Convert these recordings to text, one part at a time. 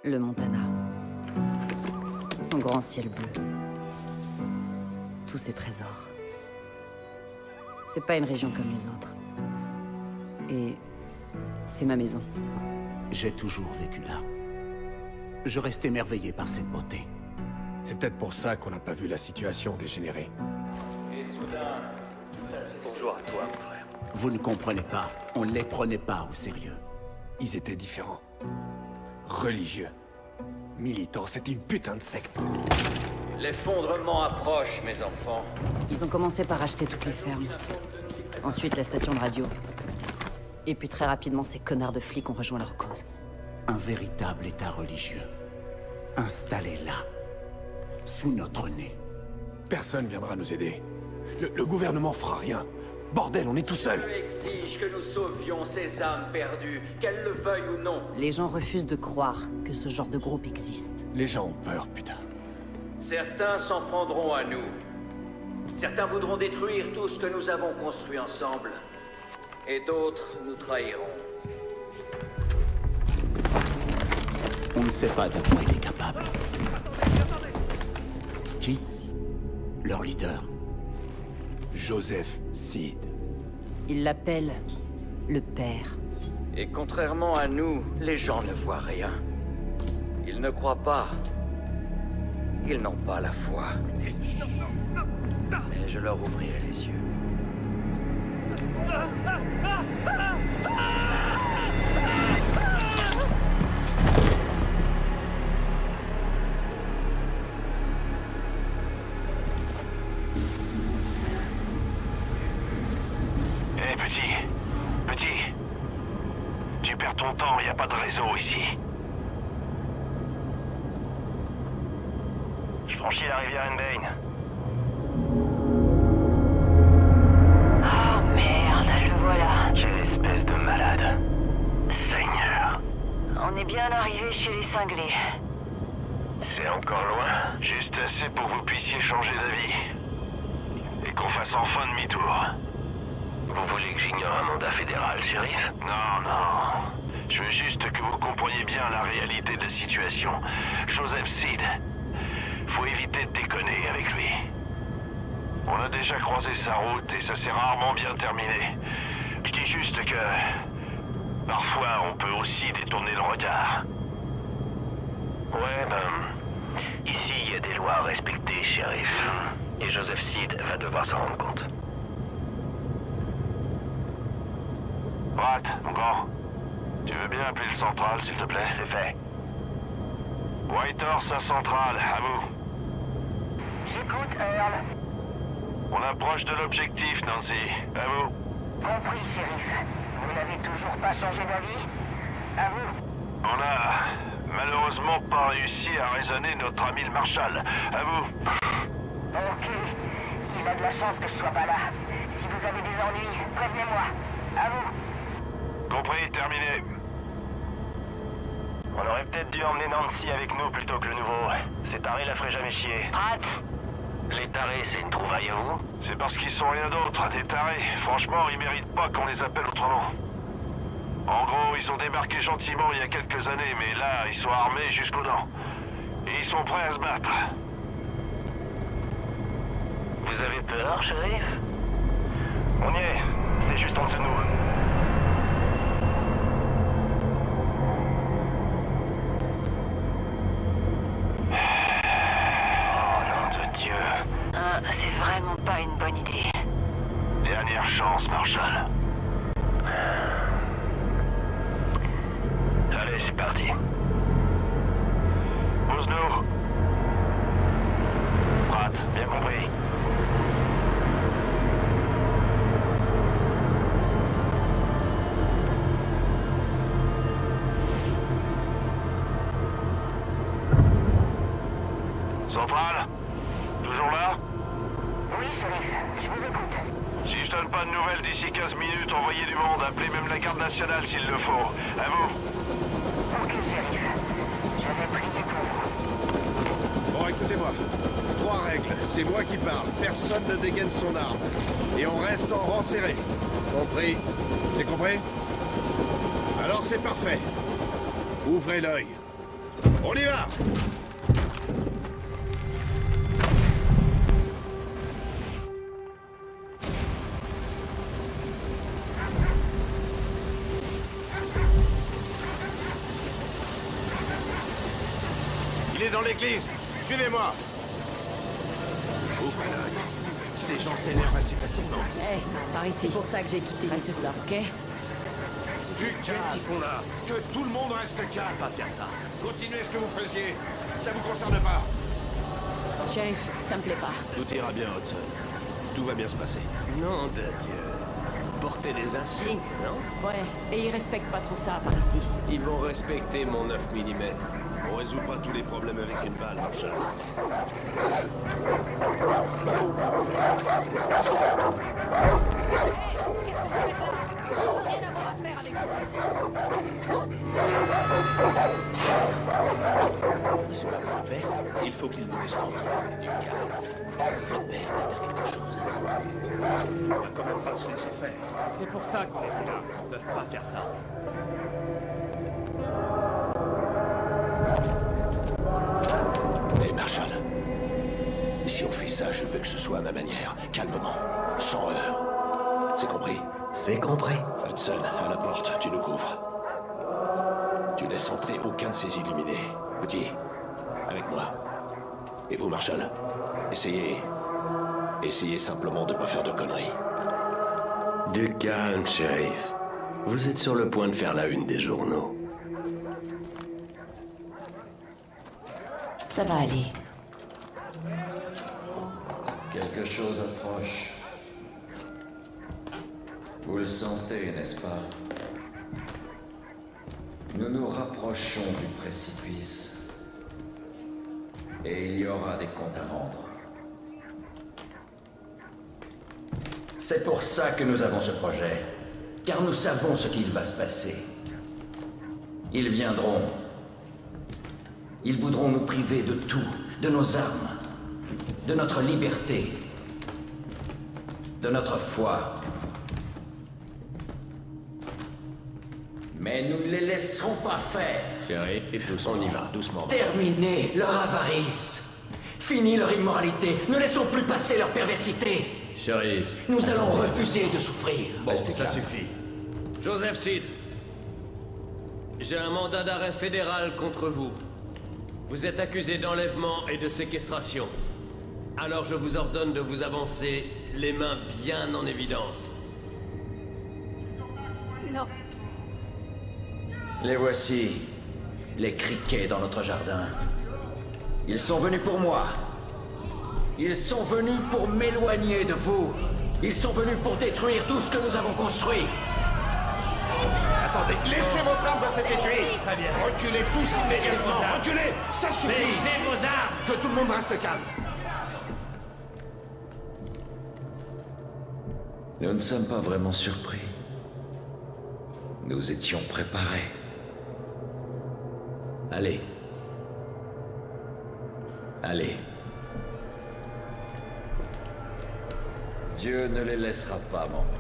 Le Montana. Son grand ciel bleu. Tous ses trésors. C'est pas une région comme les autres. Et c'est ma maison. J'ai toujours vécu là. Je reste émerveillé par cette beauté. C'est peut-être pour ça qu'on n'a pas vu la situation dégénérer. Et soudain, bonjour à toi, mon frère. Vous ne comprenez pas. On ne les prenait pas au sérieux. Ils étaient différents. Religieux. Militants, c'était une putain de secte. L'effondrement approche, mes enfants. Ils ont commencé par acheter toutes les fermes. Ensuite, la station de radio. Et puis très rapidement, ces connards de flics ont rejoint leur cause. Un véritable état religieux. Installé là. Sous notre nez. Personne viendra nous aider. Le gouvernement fera rien. Bordel, on est tout seul. Dieu exige que nous sauvions ces âmes perdues, qu'elles le veuillent ou non. Les gens refusent de croire que ce genre de groupe existe. Les gens ont peur, putain. Certains s'en prendront à nous. Certains voudront détruire tout ce que nous avons construit ensemble. Et d'autres nous trahiront. On ne sait pas de quoi il est capable. Qui? Leur leader. Joseph Seed. Ils l'appellent le père. Et contrairement à nous, les gens ne voient rien. Ils ne croient pas. Ils n'ont pas la foi. Mais je leur ouvrirai les yeux. Hé, petit, tu perds ton temps, y a pas de réseau ici. Je franchis la rivière Enbane. Ah merde, le voilà. Quelle espèce de malade. Seigneur. On est bien arrivé chez les cinglés. C'est encore loin. Juste assez pour que vous puissiez changer d'avis. Et qu'on fasse enfin demi-tour. Vous voulez que j'ignore un mandat fédéral, shérif? Non, non. Je veux juste que vous compreniez bien la réalité de la situation. Joseph Seed. Faut éviter de déconner avec lui. On a déjà croisé sa route et ça s'est rarement bien terminé. Je dis juste que... parfois, on peut aussi détourner le regard. Ouais, ici, il y a des lois à respecter, shérif. Et Joseph Seed va devoir s'en rendre compte. Rat, mon grand. Tu veux bien appeler le central, s'il te plaît? C'est fait. Whitehorse à central, à vous. J'écoute, Earl. On approche de l'objectif, Nancy. À vous. Compris, shérif. Vous n'avez toujours pas changé d'avis? À vous. On a malheureusement pas réussi à raisonner notre ami le Marshal. À vous. Ok. Il a de la chance que je sois pas là. Si vous avez des ennuis, prévenez-moi. À vous. Compris, terminé. On aurait peut-être dû emmener Nancy avec nous plutôt que le nouveau. Ces tarés la feraient jamais chier. Hâte. Les tarés, c'est une trouvaille à vous? C'est parce qu'ils sont rien d'autre, des tarés. Franchement, ils méritent pas qu'on les appelle autrement. En gros, ils ont débarqué gentiment il y a quelques années, mais là, ils sont armés jusqu'aux dents. Et ils sont prêts à se battre. Vous avez peur, shérif? On y est. C'est juste en dessous de nous. C'est vraiment pas une bonne idée. Dernière chance, Marshal. Allez, c'est parti. Pose-nous. Pratt, bien compris. Central? Toujours là? Oui, shérif. Je vous écoute. Si je donne pas de nouvelles d'ici 15 minutes, envoyez du monde, appelez même la garde nationale s'il le faut. À vous. Ok, shérif. J'avais prié pour vous. Bon, écoutez-moi. 3 règles. C'est moi qui parle. Personne ne dégaine son arme. Et on reste en rang serré. Compris? C'est compris? Alors c'est parfait. Ouvrez l'œil. On y va! Il est dans l'église. Suivez-moi. Ouvre l'œil. Ces gens s'énervent assez facilement. Hé, par ici. C'est pour ça que j'ai quitté. Reste là, ok? Qu'est-ce qu'ils font là? Que tout le monde reste calme. Pas faire ça. Continuez ce que vous faisiez. Ça vous concerne pas. Shérif, ça me plaît pas. Tout ira bien, Hudson. Tout va bien se passer. Nom de Dieu. Porter des insignes, non? Ouais, et ils respectent pas trop ça par ici. Ils vont respecter mon 9 mm. On résout pas tous les problèmes avec une balle, Marshall. Ils sont là pour la paix. Il faut qu'ils nous laissent rentrer. Du calme. Le père va faire quelque chose. On va quand même pas se laisser faire. C'est pour ça qu'on est là. Ils peuvent pas faire ça. Hé, Marshall. Si on fait ça, je veux que ce soit à ma manière. Calmement. Sans heurts. C'est compris? C'est compris. Hudson, à la porte, tu nous couvres. Tu laisses entrer aucun de ces illuminés. Petit, avec moi. Et vous, Marshall, essayez simplement de pas faire de conneries. Du calme, shérif. Vous êtes sur le point de faire la une des journaux. Ça va aller. Quelque chose approche. Vous le sentez, n'est-ce pas? Nous nous rapprochons du précipice. Et il y aura des comptes à rendre. C'est pour ça que nous avons ce projet. Car nous savons ce qu'il va se passer. Ils viendront. Ils voudront nous priver de tout, de nos armes, de notre liberté, de notre foi. Mais nous ne les laisserons pas faire. Shérif, on y va, doucement. Terminer leur avarice. Fini leur immoralité. Ne laissons plus passer leur perversité. Shérif. Nous allons refuser de souffrir. Bon, ça suffit. Joseph Seed. J'ai un mandat d'arrêt fédéral contre vous. Vous êtes accusé d'enlèvement et de séquestration. Alors je vous ordonne de vous avancer, les mains bien en évidence. Non. Les voici, les criquets dans notre jardin. Ils sont venus pour moi. Ils sont venus pour m'éloigner de vous. Ils sont venus pour détruire tout ce que nous avons construit. Attendez, laissez votre arme dans cet étui. Très bien. Reculez tous immédiatement. Reculez. Ça suffit. Laissez vos armes. Que tout le monde reste calme. Nous ne sommes pas vraiment surpris. Nous étions préparés. Allez. Allez. Dieu ne les laissera pas m'emmener.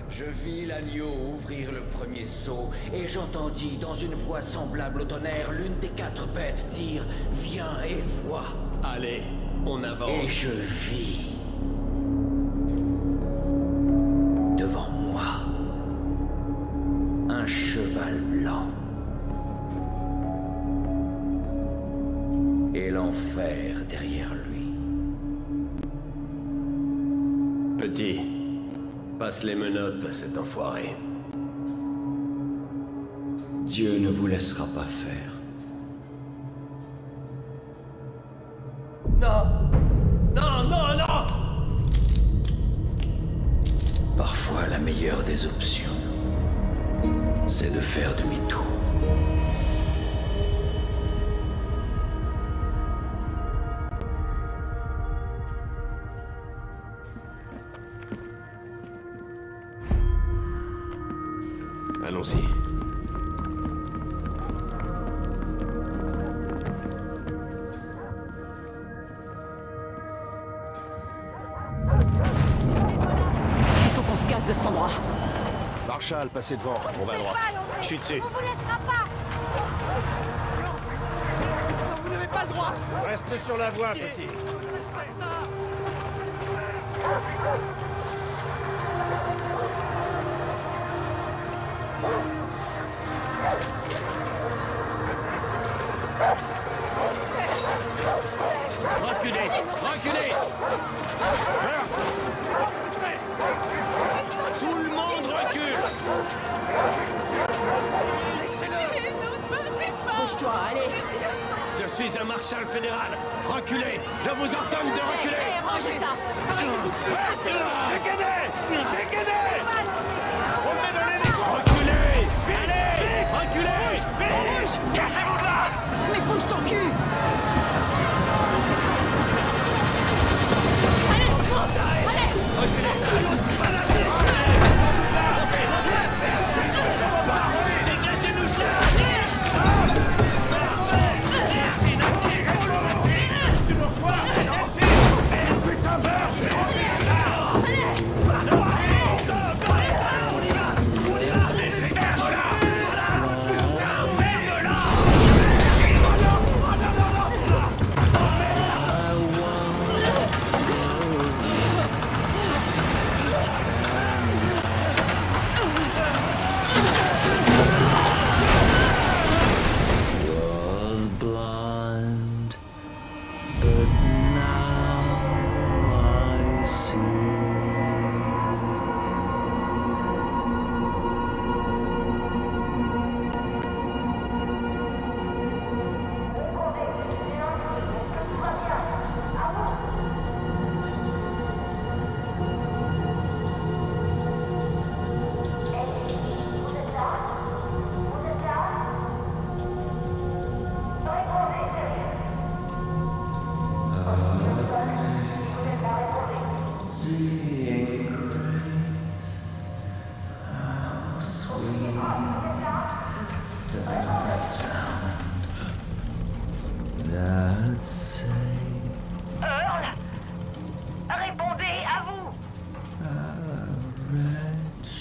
Je vis l'agneau ouvrir le premier seau, et j'entendis dans une voix semblable au tonnerre l'une des 4 bêtes dire « Viens et vois ». Allez, on avance. Et je vis devant moi un cheval blanc et l'enfer derrière lui. Petit, passe les menottes à cet enfoiré. Dieu ne vous laissera pas faire. Non! Non, non, non! Parfois, la meilleure des options, c'est de faire demi-tour. Allons-y. Il faut qu'on se casse de cet endroit. Marshall, passez devant, on va à droite. Je suis dessus. On vous laissera pas. Vous n'avez pas le droit. Reste sur la voie, petit. Reculez. Reculez. Tout le monde recule. Bouge-toi, allez. Je suis un marshal fédéral. Reculez. Je vous ordonne de reculer. Allez, rangez ça. Dégainez. Dégainez. Reculez. Allez. Reculez. Vite. Cassez-vous de là. Mais bouge ton cul. Dégagez-nous ça. Was blind, but now I see. That's say Earl, répondez à vous. wretch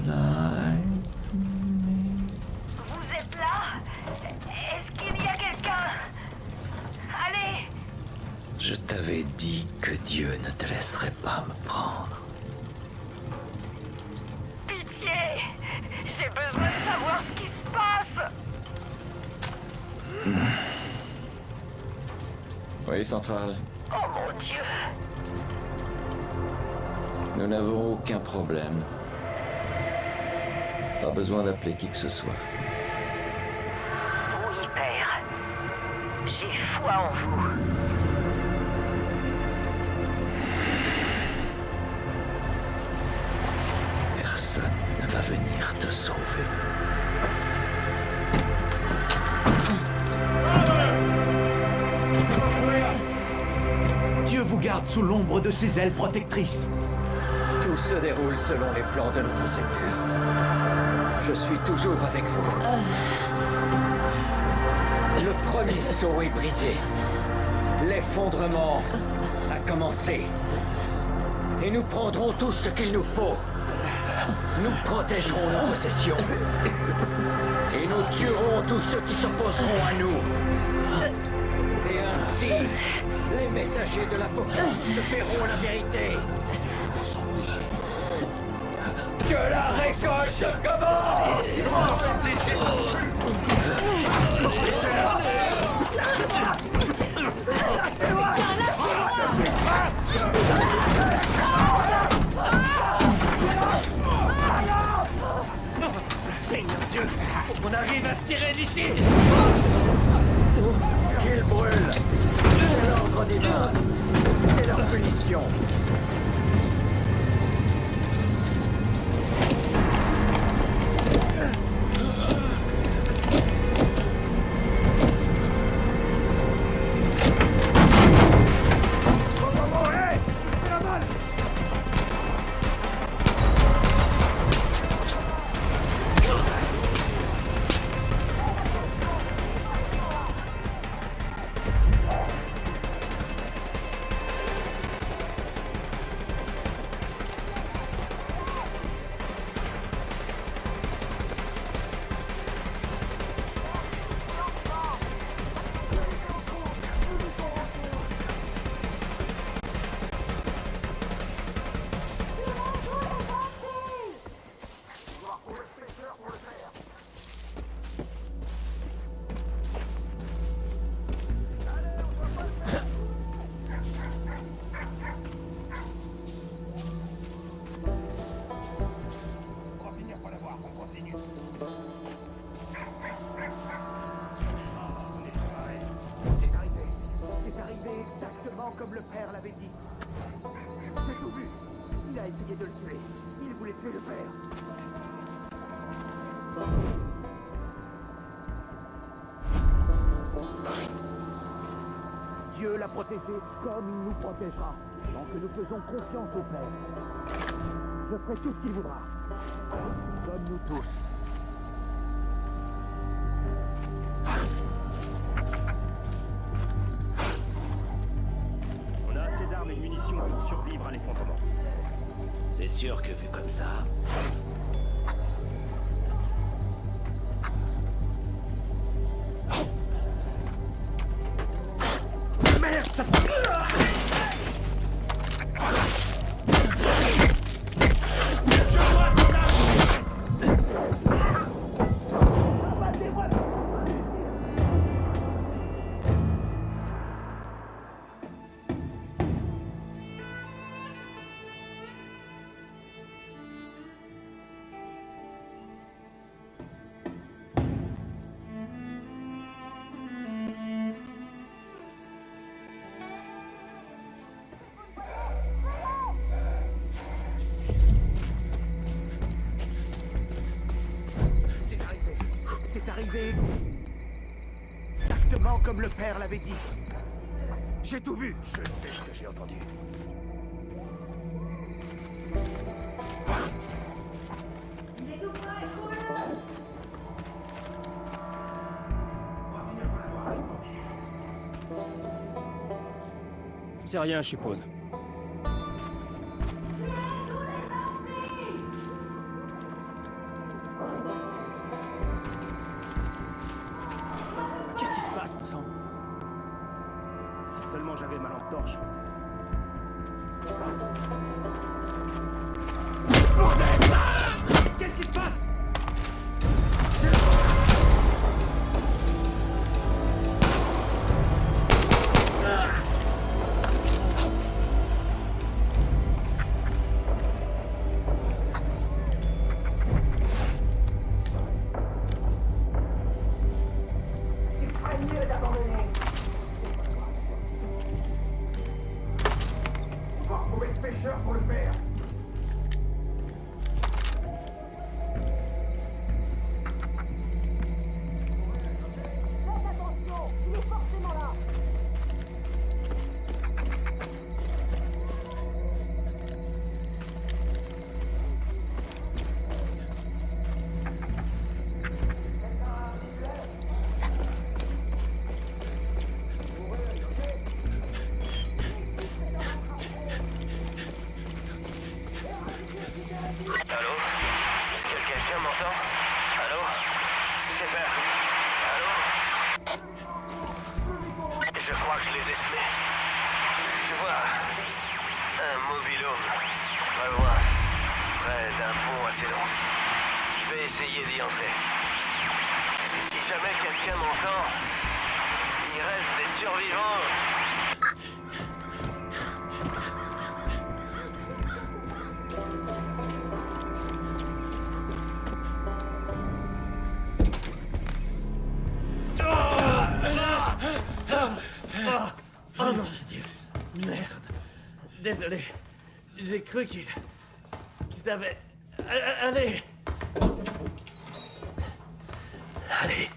like Vous êtes là? Est-ce qu'il y a quelqu'un? Allez. Je t'avais dit que Dieu ne te laisserait pas me prendre. Pitié. J'ai besoin de savoir ce qui se passe. Oui, Central. Oh mon Dieu. Nous n'avons aucun problème. Pas besoin d'appeler qui que ce soit. Oui, père. J'ai foi en vous. Personne ne va venir te sauver. Dieu vous garde sous l'ombre de ses ailes protectrices. Tout se déroule selon les plans de notre Seigneur. Je suis toujours avec vous. Le premier sceau est brisé. L'effondrement a commencé. Et nous prendrons tout ce qu'il nous faut. Nous protégerons nos possessions. Et nous tuerons tous ceux qui s'opposeront à nous. Et ainsi, les messagers de l'Apocalypse verront la vérité. Que la récolte commence! Seigneur Dieu, faut qu'on arrive à se tirer d'ici. Qu'ils brûlent! C'est l'ordre divin! C'est leur punition! père l'avait dit. J'ai tout vu. Il a essayé de le tuer. Il voulait tuer le père. Dieu l'a protégé comme il nous protégera. Tant que nous faisons confiance au Père. Je ferai tout ce qu'il voudra. Comme nous tous. On a assez d'armes et de munitions pour survivre à l'effondrement. C'est sûr que vu comme ça... Merde, ça... C'est arrivé exactement comme le père l'avait dit. J'ai tout vu. Je sais ce que j'ai entendu. Il est tout prêt, courez-le! C'est rien, je suppose. Qu'est-ce qui se passe, mon sang? Si seulement j'avais ma lampe torche. Qu'est-ce qui se passe? Il ferait mieux d'abandonner. On va retrouver ce pêcheur pour le père. Faites attention, il est forcément là. Allô? Est-ce que quelqu'un m'entend? Allô? C'est Père. Allô? Je crois que je les ai semés. Tu vois, un mobil-home, pas loin, près d'un pont assez long. Je vais essayer d'y entrer. Si jamais quelqu'un m'entend, il reste des survivants. Oh non, Dieu. Merde. Désolé. J'ai cru qu'il avait... Allez. Allez.